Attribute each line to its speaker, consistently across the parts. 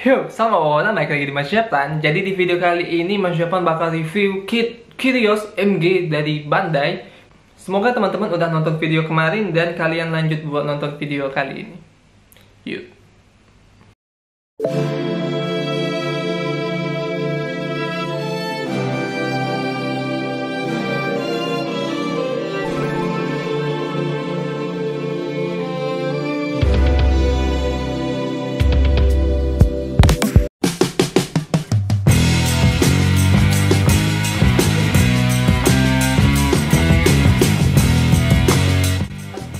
Speaker 1: Yo, sama orang balik lagi di Mas Japlan. Jadi di video kali ini Mas Japlan bakal review kit Kyrios MG dari Bandai. Semoga teman-teman udah nonton video kemarin dan kalian lanjut buat nonton video kali ini. Yuk.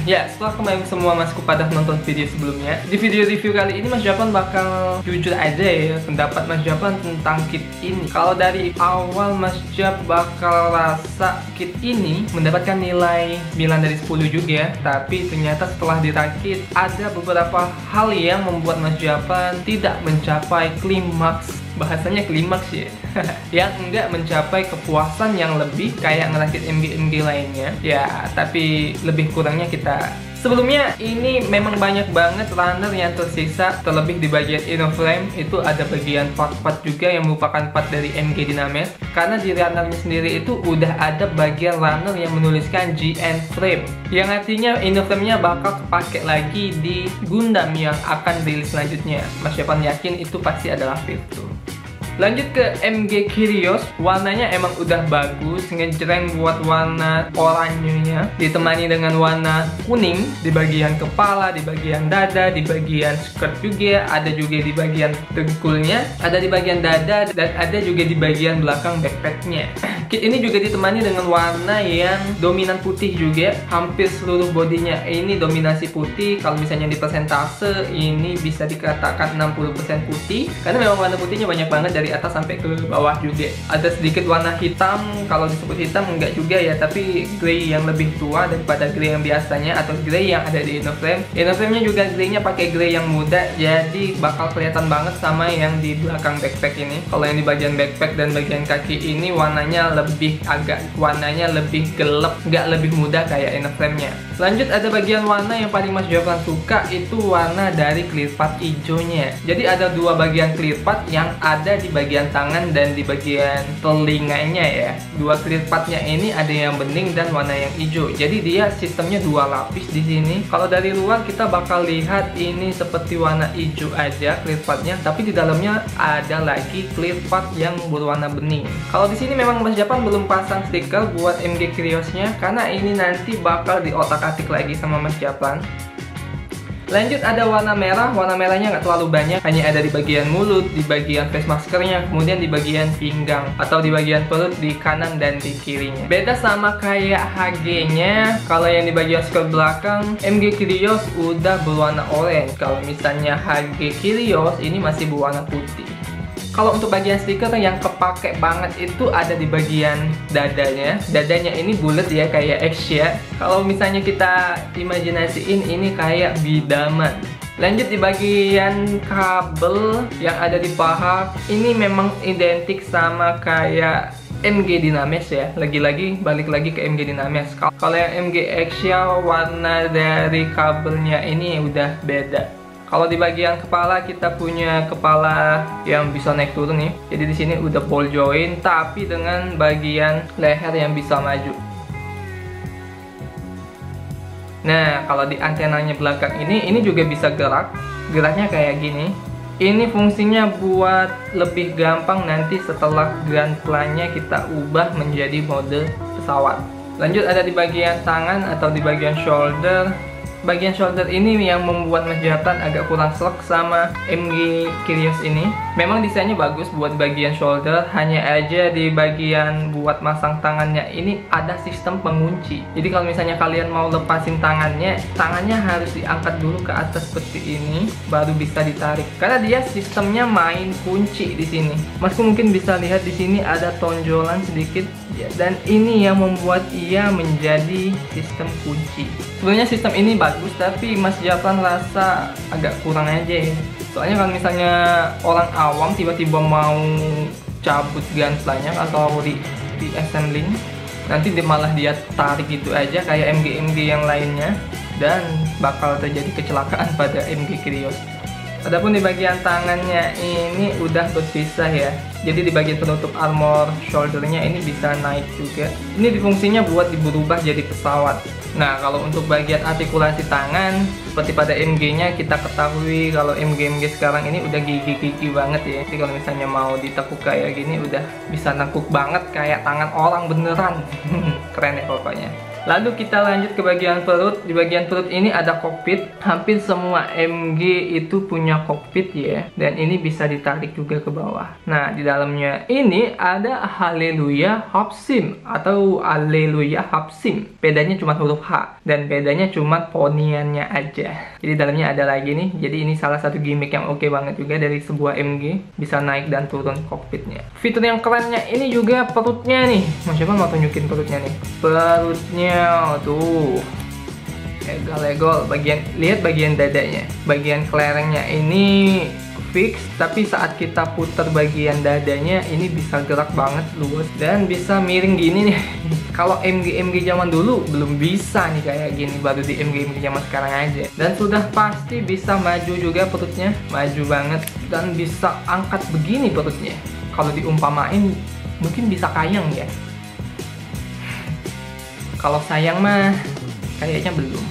Speaker 1: Ya, setelah kemarin semua masku pada nonton video sebelumnya, di video review kali ini Mas Japlan bakal jujur aja ya pendapat Mas Japlan tentang kit ini. Kalau dari awal Mas Jap bakal rasa kit ini mendapatkan nilai 9 dari 10 juga ya, tapi ternyata setelah dirakit ada beberapa hal yang membuat Mas Japlan tidak mencapai klimaks. Bahasanya klimaks ya. Yang enggak mencapai kepuasan yang lebih kayak ngerakit MG-MG lainnya ya, tapi lebih kurangnya kita. Sebelumnya ini memang banyak banget runner yang tersisa, terlebih di bagian inner frame itu ada bagian part-part juga yang merupakan part dari MG Dynamesh. Karena di runnernya sendiri itu udah ada bagian runner yang menuliskan GN frame, yang artinya inner frame-nya bakal kepake lagi di Gundam yang akan rilis selanjutnya. Mas Japlan yakin itu pasti adalah fitur. Lanjut ke MG Kyrios, warnanya emang udah bagus, ngejreng buat warna oranyenya, ditemani dengan warna kuning di bagian kepala, di bagian dada, di bagian skirt juga, ada juga di bagian dengkulnya, ada di bagian dada, dan ada juga di bagian belakang backpacknya. Kit ini juga ditemani dengan warna yang dominan putih juga, hampir seluruh bodinya ini dominasi putih. Kalau misalnya di persentase ini bisa dikatakan 60% putih, karena memang warna putihnya banyak banget dari atas sampai ke bawah juga. Ada sedikit warna hitam, kalau disebut hitam enggak juga ya, tapi grey yang lebih tua daripada grey yang biasanya atau grey yang ada di inner frame. Inner frame-nya juga grey-nya pakai grey yang muda, jadi bakal kelihatan banget sama yang di belakang backpack ini. Kalau yang di bagian backpack dan bagian kaki ini warnanya warnanya lebih gelap, nggak lebih muda kayak inner frame-nya. Lanjut ada bagian warna yang paling Mas Japlan suka, itu warna dari clear part hijaunya. Jadi ada dua bagian clear part yang ada di bagian tangan dan di bagian telinganya ya. Dua clear part-nya ini ada yang bening dan warna yang hijau. Jadi dia sistemnya dua lapis di sini. Kalau dari luar kita bakal lihat ini seperti warna hijau aja clear part-nya, tapi di dalamnya ada lagi clear part yang berwarna bening. Kalau di sini memang Mas Japlan belum pasang stiker buat MG Kyrios-nya karena ini nanti bakal diotak-atik lagi sama Mas Japlan. Lanjut ada warna merah, warna merahnya nggak terlalu banyak, hanya ada di bagian mulut, di bagian face maskernya, kemudian di bagian pinggang atau di bagian perut di kanan dan di kirinya. Beda sama kayak HG-nya, kalau yang di bagian skirt belakang MG Kyrios udah berwarna orange. Kalau misalnya HG Kyrios ini masih berwarna putih. Kalau untuk bagian stiker yang kepake banget itu ada di bagian dadanya. Dadanya ini bulat ya, kayak X ya. Kalau misalnya kita imajinasiin ini kayak bidaman. Lanjut di bagian kabel yang ada di paha, ini memang identik sama kayak MG Dynamesh ya. Lagi-lagi balik lagi ke MG Dynamesh. Kalau yang MG Exia warna dari kabelnya ini udah beda. Kalau di bagian kepala kita punya kepala yang bisa naik turun nih. Jadi di sini udah ball joint tapi dengan bagian leher yang bisa maju. Nah, kalau di antenanya belakang ini juga bisa gerak. Geraknya kayak gini. Ini fungsinya buat lebih gampang nanti setelah ground plan-nya kita ubah menjadi mode pesawat. Lanjut ada di bagian tangan atau di bagian shoulder. Bagian shoulder ini yang membuat Mas Japlan agak kurang selek sama MG Kyrios ini. Memang desainnya bagus buat bagian shoulder, hanya aja di bagian buat masang tangannya ini ada sistem pengunci. Jadi kalau misalnya kalian mau lepasin tangannya harus diangkat dulu ke atas seperti ini, baru bisa ditarik. Karena dia sistemnya main kunci di sini. Masku mungkin bisa lihat di sini ada tonjolan sedikit, ya, dan ini yang membuat ia menjadi sistem kunci. Sebenarnya sistem ini bagus, tapi Mas Japlan rasa agak kurang aja ya. Soalnya kalau misalnya orang awam tiba-tiba mau cabut gunpla-nya atau di assembling, nanti malah dia tarik gitu aja kayak MG yang lainnya, dan bakal terjadi kecelakaan pada MG Kyrios. Adapun di bagian tangannya ini udah berpisah ya. Jadi di bagian penutup armor shouldernya ini bisa naik juga. Ini fungsinya buat berubah jadi pesawat. Nah, kalau untuk bagian artikulasi tangan, seperti pada MG-nya kita ketahui kalau MG sekarang ini udah gigi-gigi banget ya. Jadi kalau misalnya mau ditekuk kayak gini udah bisa nekuk banget kayak tangan orang beneran. Keren ya pokoknya. Lalu kita lanjut ke bagian perut. Di bagian perut ini ada kokpit. Hampir semua MG itu punya kokpit ya. Dan ini bisa ditarik juga ke bawah. Nah, di dalamnya ini ada Haleluya Hopsim atau Haleluya Hopsim. Bedanya cuma huruf H dan bedanya cuma poniannya aja. Jadi dalamnya ada lagi nih. Jadi ini salah satu gimmick yang oke banget juga dari sebuah MG. Bisa naik dan turun kokpitnya. Fitur yang kerennya ini juga perutnya nih. Mas siapa mau tunjukin perutnya nih? Perutnya tuh legal, lihat bagian dadanya, bagian kelerengnya ini fix, tapi saat kita putar bagian dadanya ini bisa gerak banget, luas dan bisa miring gini nih. Kalau MG zaman dulu belum bisa nih kayak gini, baru di MG zaman sekarang aja. Dan sudah pasti bisa maju juga perutnya, maju banget, dan bisa angkat begini perutnya. Kalau diumpamain mungkin bisa kayang ya. Kalau sayang mah kayaknya belum.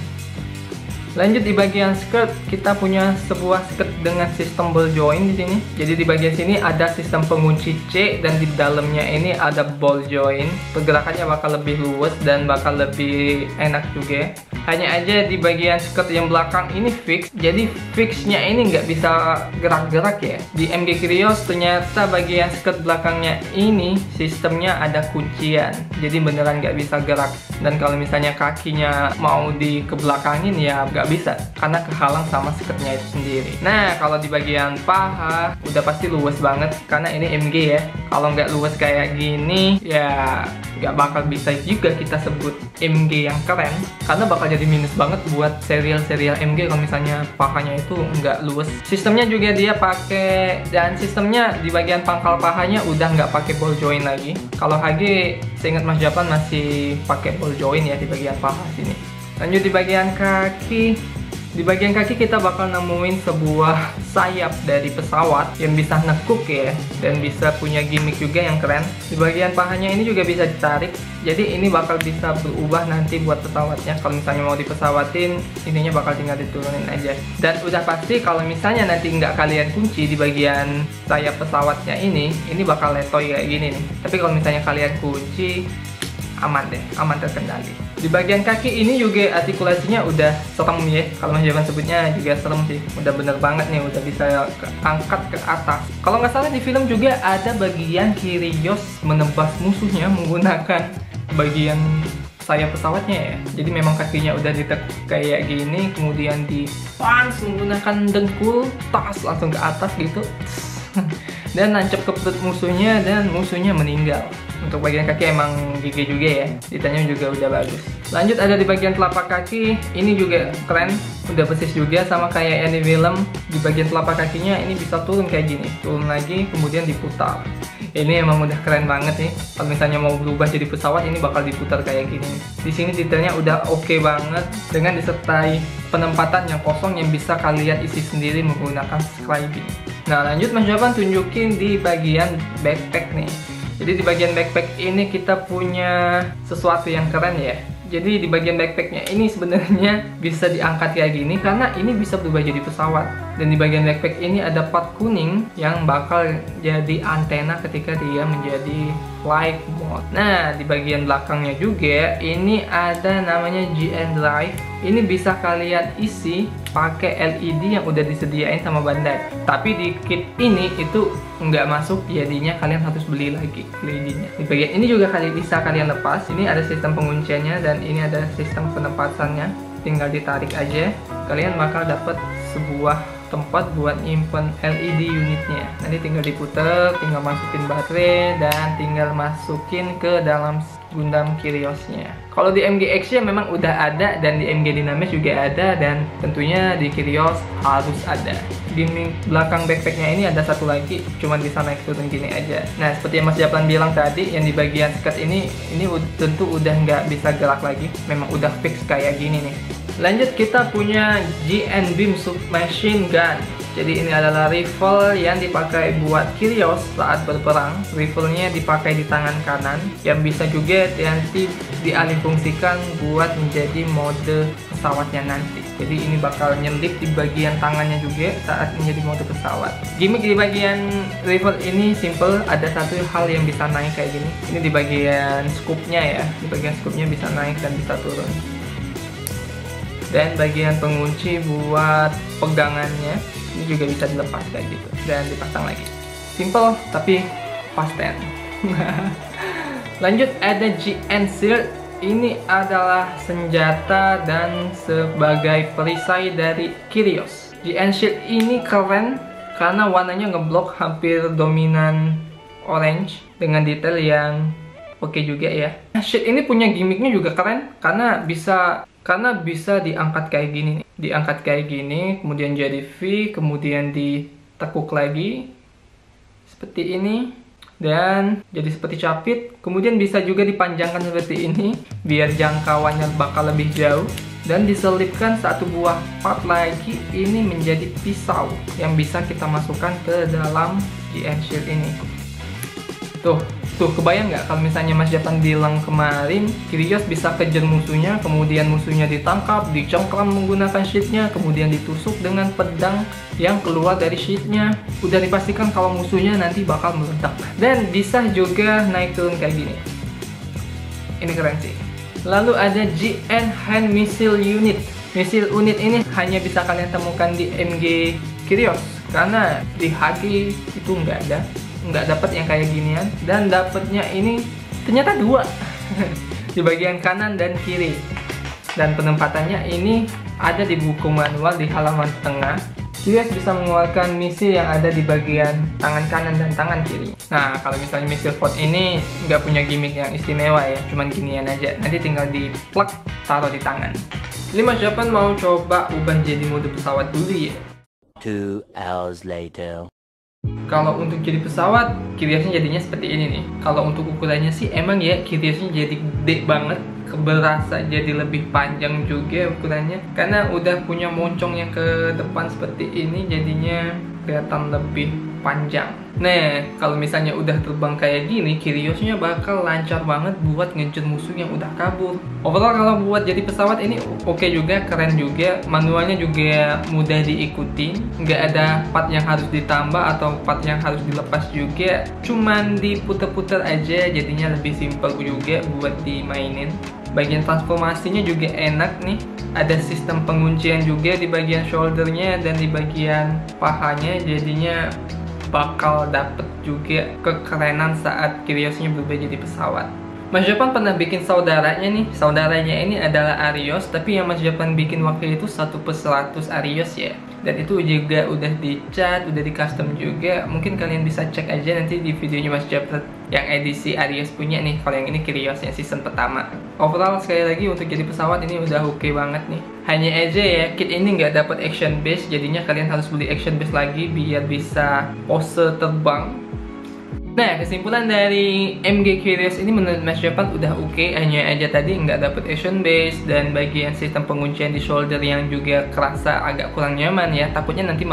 Speaker 1: Lanjut di bagian skirt, kita punya sebuah skirt dengan sistem ball joint di sini. Jadi di bagian sini ada sistem pengunci C dan di dalamnya ini ada ball joint. Pergerakannya bakal lebih luas dan bakal lebih enak juga. Hanya aja di bagian skirt yang belakang ini fix. Jadi fixnya ini nggak bisa gerak-gerak ya. Di MG Kyrios ternyata bagian skirt belakangnya ini sistemnya ada kuncian. Jadi beneran nggak bisa gerak. Dan kalau misalnya kakinya mau dikebelakangin ya nggak bisa karena kehalang sama skirtnya itu sendiri. Nah, kalau di bagian paha udah pasti luas banget karena ini MG ya. Kalau nggak luas kayak gini ya nggak bakal bisa juga kita sebut MG yang keren, karena bakal jadi minus banget buat serial-serial MG kalau misalnya pahanya itu nggak luas. Sistemnya juga dia pakai, dan sistemnya di bagian pangkal pahanya udah nggak pakai ball joint lagi. Kalau HG seingat Mas Japan masih pakai ball joint ya di bagian paha sini. Lanjut di bagian kaki. Di bagian kaki kita bakal nemuin sebuah sayap dari pesawat yang bisa nekuk ya, dan bisa punya gimmick juga yang keren. Di bagian pahanya ini juga bisa ditarik, jadi ini bakal bisa berubah nanti buat pesawatnya. Kalau misalnya mau dipesawatin, ininya bakal tinggal diturunin aja. Dan udah pasti kalau misalnya nanti nggak kalian kunci di bagian sayap pesawatnya ini bakal letoy kayak gini nih. Tapi kalau misalnya kalian kunci, aman deh, aman terkendali. Di bagian kaki ini juga artikulasinya udah serem ya. Kalau Mas Javan sebutnya juga serem sih. Udah bener banget nih, udah bisa angkat ke atas. Kalau nggak salah di film juga ada bagian Kyrios menebas musuhnya menggunakan bagian sayap pesawatnya ya. Jadi memang kakinya udah ditekuk kayak gini, kemudian di-punch menggunakan dengkul, tas langsung ke atas gitu. Dan nancep ke perut musuhnya dan musuhnya meninggal. Untuk bagian kaki emang gigi juga ya, ditanya juga udah bagus. Lanjut ada di bagian telapak kaki, ini juga keren, udah persis juga sama kayak yang di film. Di bagian telapak kakinya ini bisa turun kayak gini, turun lagi kemudian diputar. Ini emang udah keren banget nih. Kalau misalnya mau berubah jadi pesawat, ini bakal diputar kayak gini. Di sini detailnya udah oke banget dengan disertai penempatan yang kosong yang bisa kalian isi sendiri menggunakan scribing. Nah, lanjut Mas Javan tunjukin di bagian backpack nih. Jadi di bagian backpack ini kita punya sesuatu yang keren ya. Jadi di bagian backpacknya ini sebenarnya bisa diangkat kayak gini karena ini bisa berubah jadi pesawat. Dan di bagian backpack ini ada part kuning yang bakal jadi antena ketika dia menjadi flight mode. Nah, di bagian belakangnya juga ini ada namanya GN Drive. Ini bisa kalian isi pakai LED yang udah disediain sama Bandai. Tapi di kit ini itu nggak masuk, jadinya kalian harus beli lagi LED-nya. Di bagian ini juga bisa kalian lepas. Ini ada sistem pengunciannya dan ini ada sistem penempatannya. Tinggal ditarik aja, kalian bakal dapat sebuah tempat buat nyimpen LED unitnya. Nanti tinggal diputer, tinggal masukin baterai dan tinggal masukin ke dalam Gundam Kyriosnya. Kalau di MGX ya memang udah ada, dan di MG Dynamis juga ada, dan tentunya di Kyrios harus ada. Gimmick belakang backpacknya ini ada satu lagi, cuman bisa naik turun gini aja. Nah, seperti yang Mas Japlan bilang tadi, yang di bagian skirt ini tentu udah nggak bisa gerak lagi. Memang udah fix kayak gini nih. Lanjut, kita punya GN Beam Submachine Gun. Jadi ini adalah rifle yang dipakai buat Kyrios saat berperang. Riflenya dipakai di tangan kanan, yang bisa juga nanti dialihfungsikan buat menjadi mode pesawatnya nanti. Jadi ini bakal nyelip di bagian tangannya juga saat menjadi mode pesawat. Gimmick di bagian rifle ini simple, ada satu hal yang bisa naik kayak gini. Ini di bagian scoopnya ya, di bagian scoopnya bisa naik dan bisa turun. Dan bagian pengunci buat pegangannya ini juga bisa dilepas kayak gitu dan dipasang lagi. Simple tapi pasten. Lanjut, ada GN Shield. Ini adalah senjata dan sebagai perisai dari Kyrios. GN Shield ini keren karena warnanya ngeblok hampir dominan orange dengan detail yang oke juga ya. Shield ini punya gimmicknya juga keren karena bisa diangkat kayak gini. Diangkat kayak gini, kemudian jadi V, kemudian ditekuk lagi seperti ini dan jadi seperti capit. Kemudian bisa juga dipanjangkan seperti ini biar jangkauannya bakal lebih jauh, dan diselipkan satu buah part lagi ini menjadi pisau yang bisa kita masukkan ke dalam GN Shield ini. Tuh kebayang nggak kalau misalnya Mas Japan bilang kemarin Kyrios bisa kejar musuhnya, kemudian musuhnya ditangkap, dicengkram menggunakan sheetnya, kemudian ditusuk dengan pedang yang keluar dari sheetnya. Udah dipastikan kalau musuhnya nanti bakal meledak. Dan bisa juga naik turun kayak gini. Ini keren sih. Lalu ada GN Hand Missile Unit. Missile unit ini hanya bisa kalian temukan di MG Kyrios karena di HG itu nggak dapat yang kayak ginian, dan dapatnya ini ternyata dua di bagian kanan dan kiri, dan penempatannya ini ada di buku manual di halaman tengah. Kyrios bisa mengeluarkan misil yang ada di bagian tangan kanan dan tangan kiri. Nah, kalau misalnya misil pod ini nggak punya gimmick yang istimewa ya, cuman ginian aja, nanti tinggal di plug taruh di tangan. Ini Mas Japan mau coba ubah jadi mode pesawat dulu ya.
Speaker 2: 2 hours later.
Speaker 1: Kalau untuk jadi pesawat, Kyriosnya jadinya seperti ini nih. Kalau untuk ukurannya sih emang ya Kyriosnya jadi gede banget, berasa jadi lebih panjang juga ukurannya. Karena udah punya moncong yang ke depan seperti ini, jadinya kelihatan lebih panjang. Nah, kalau misalnya udah terbang kayak gini, Kyriosnya bakal lancar banget buat ngejar musuh yang udah kabur. Overall kalau buat jadi pesawat ini oke juga, keren juga. Manualnya juga mudah diikuti, nggak ada part yang harus ditambah atau part yang harus dilepas juga. Cuman diputer-puter aja, jadinya lebih simple juga buat dimainin. Bagian transformasinya juga enak nih. Ada sistem penguncian juga di bagian shouldernya dan di bagian pahanya, jadinya bakal dapet juga kekerenan saat Kyriosnya berubah jadi pesawat. Mas Japan pernah bikin saudaranya nih. Saudaranya ini adalah Arios, tapi yang Mas Japan bikin waktu itu 1/100 Arios ya. Dan itu juga udah dicat, udah di custom juga. Mungkin kalian bisa cek aja nanti di videonya Mas Japan yang edisi Arios punya nih. Kalau yang ini Kyrios yang season pertama. Overall sekali lagi untuk jadi pesawat ini udah oke banget nih. Hanya aja ya, kit ini nggak dapat action base, jadinya kalian harus beli action base lagi biar bisa pose terbang. Nah, kesimpulan dari MG Kyrios ini menurut Mas Japan udah oke, hanya aja tadi nggak dapet action base dan bagian sistem penguncian di shoulder yang juga kerasa agak kurang nyaman ya. Takutnya nanti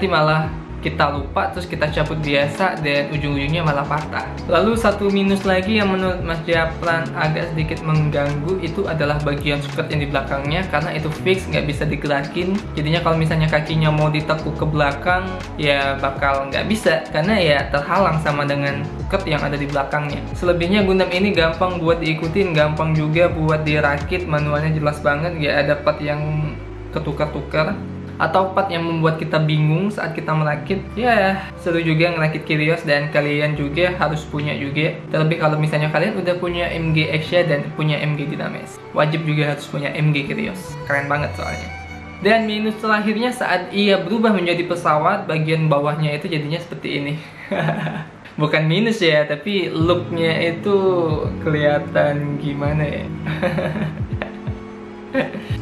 Speaker 1: malah kita lupa terus kita cabut biasa dan ujung-ujungnya malah patah. Lalu satu minus lagi yang menurut Mas Japan agak sedikit mengganggu itu adalah bagian skirt yang di belakangnya, karena itu fix nggak bisa digerakin. Jadinya kalau misalnya kakinya mau ditekuk ke belakang ya bakal nggak bisa karena ya terhalang sama dengan skirt yang ada di belakangnya. Selebihnya Gundam ini gampang buat diikutin, gampang juga buat dirakit, manualnya jelas banget, nggak ada part yang ketukar-tukar atau part yang membuat kita bingung saat kita merakit. Ya, seru juga ngerakit Kyrios dan kalian juga harus punya juga. Terlebih kalau misalnya kalian udah punya MG Exia dan punya MG Dynames. Wajib juga harus punya MG Kyrios. Keren banget soalnya. Dan minus terakhirnya saat ia berubah menjadi pesawat, bagian bawahnya itu jadinya seperti ini. Bukan minus ya, tapi looknya itu kelihatan gimana ya.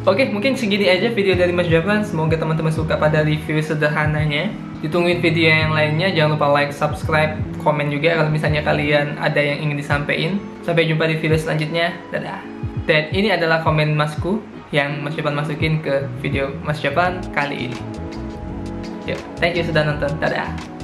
Speaker 1: Oke, mungkin segini aja video dari Mas Japan. Semoga teman-teman suka pada review sederhananya. Ditungguin video yang lainnya. Jangan lupa like, subscribe, komen juga kalau misalnya kalian ada yang ingin disampaikan. Sampai jumpa di video selanjutnya. Dadah. Dan ini adalah komen Masku yang Mas Japan masukin ke video Mas Japan kali ini. Yuk, thank you sudah nonton. Dadah.